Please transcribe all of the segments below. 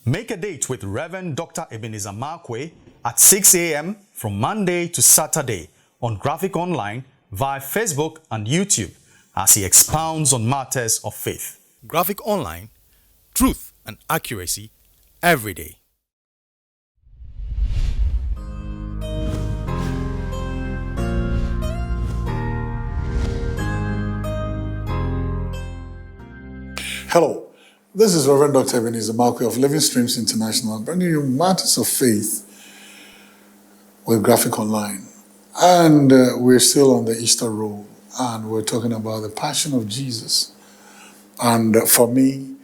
Make a date with Reverend Dr. Ebenezer Markwei at 6 a.m. from Monday to Saturday on Graphic Online via Facebook and YouTube as he expounds on matters of faith. Graphic Online, truth and accuracy every day. Hello, this is Reverend Dr. Ebenezer Markwei of Living Streams International, bringing you matters of faith with Graphic Online. And we're still on the Easter roll, and we're talking about the Passion of Jesus. And for me,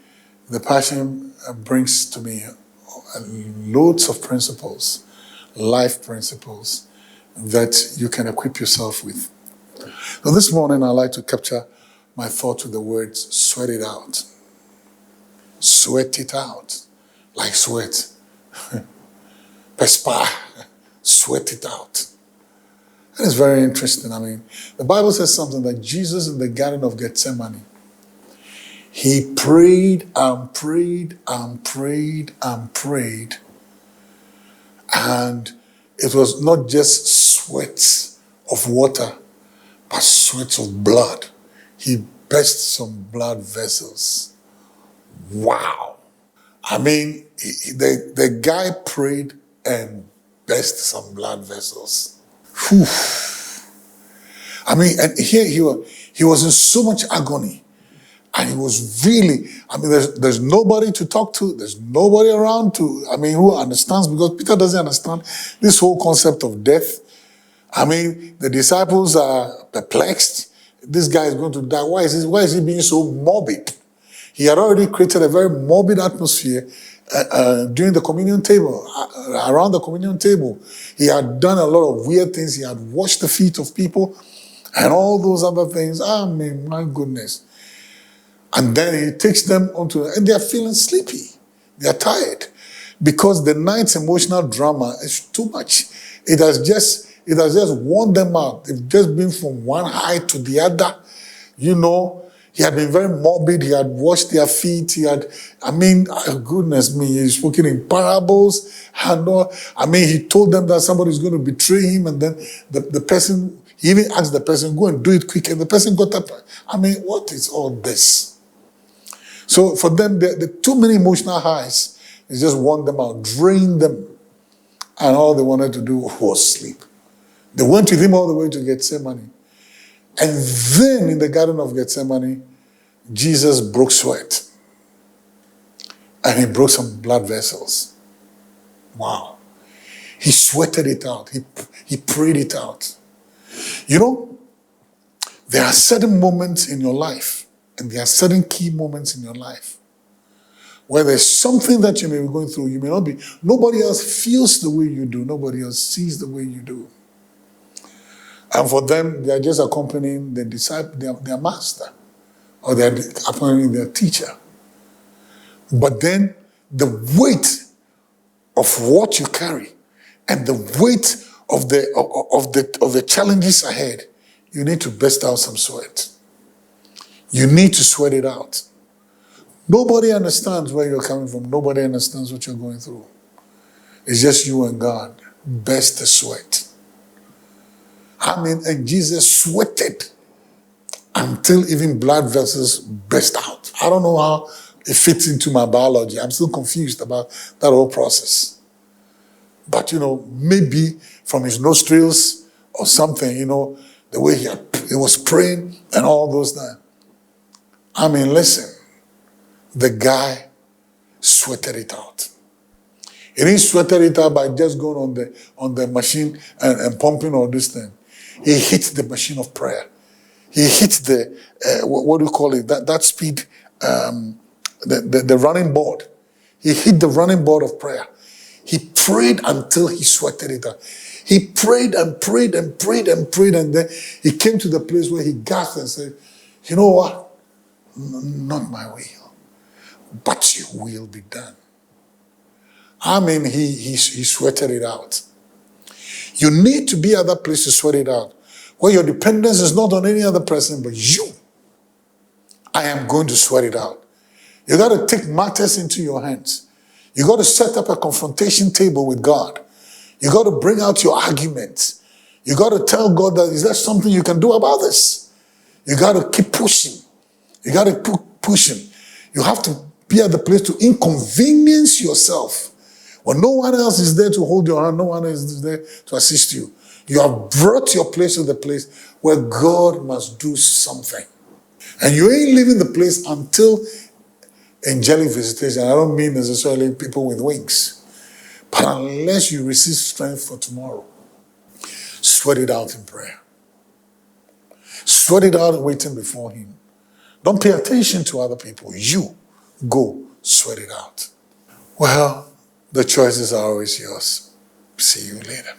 the Passion brings to me loads of principles, life principles, that you can equip yourself with. So this morning, I'd like to capture my thought with the words, sweat it out. Sweat it out. Like sweat. Perspire. Sweat it out. And it's very interesting. I mean, the Bible says something that Jesus in the Garden of Gethsemane, he prayed and prayed and prayed and prayed. And it was not just sweat of water, but sweat of blood. He burst some blood vessels. Wow. I mean, the guy prayed and burst some blood vessels. Whew. I mean, and here he was in so much agony. And he was really, I mean, there's nobody to talk to. There's nobody around who understands, because Peter doesn't understand this whole concept of death. I mean, the disciples are perplexed. This guy is going to die. Why is he being so morbid? He had already created a very morbid atmosphere during the communion table, around the communion table. He had done a lot of weird things. He had washed the feet of people and all those other things. I mean, my goodness. And then he takes them and they're feeling sleepy. They're tired because the night's emotional drama is too much. It has just worn them out. They've just been from one high to the other. You know, he had been very morbid. He had washed their feet. Goodness me, he's spoken in parables. He told them that somebody's going to betray him. And then the person, he even asked the person, go and do it quick. And the person got up. I mean, what is all this? So for them, the too many emotional highs, it just worn them out, drained them. And all they wanted to do was sleep. They went with him all the way to Gethsemane. And then in the Garden of Gethsemane, Jesus broke sweat. And he broke some blood vessels. Wow. He sweated it out. He prayed it out. You know, there are certain moments in your life, and there are certain key moments in your life, where there's something that you may be going through. You may not be, nobody else feels the way you do. Nobody else sees the way you do. And for them, they are just accompanying the disciple, their master, or they are accompanying their teacher. But then the weight of what you carry and the weight of the challenges ahead, you need to burst out some sweat. You need to sweat it out. Nobody understands where you're coming from. Nobody understands what you're going through. It's just you and God. Burst the sweat. And Jesus sweated until even blood vessels burst out. I don't know how it fits into my biology. I'm still confused about that whole process. But, maybe from his nostrils or something, the way he was praying and all those things. Listen, the guy sweated it out. He didn't sweat it out by just going on the machine and pumping all this thing. He hit the machine of prayer. He hit the, what do you call it, that speed, the running board. He hit the running board of prayer. He prayed until he sweated it out. He prayed and prayed and prayed and prayed, and then he came to the place where he gasped and said, you know what? Not my will, but your will be done. He sweated it out. You need to be at that place to sweat it out, where your dependence is not on any other person but you. I am going to sweat it out. You got to take matters into your hands. You got to set up a confrontation table with God. You got to bring out your arguments. You got to tell God that, is there something you can do about this? You got to keep pushing. You got to keep pushing. You have to be at the place to inconvenience yourself. When no one else is there to hold your hand, no one else is there to assist you. You have brought your place to the place where God must do something. And you ain't leaving the place until angelic visitation. I don't mean necessarily people with wings. But unless you receive strength for tomorrow, sweat it out in prayer. Sweat it out waiting before Him. Don't pay attention to other people. You go sweat it out. Well, the choices are always yours. See you later.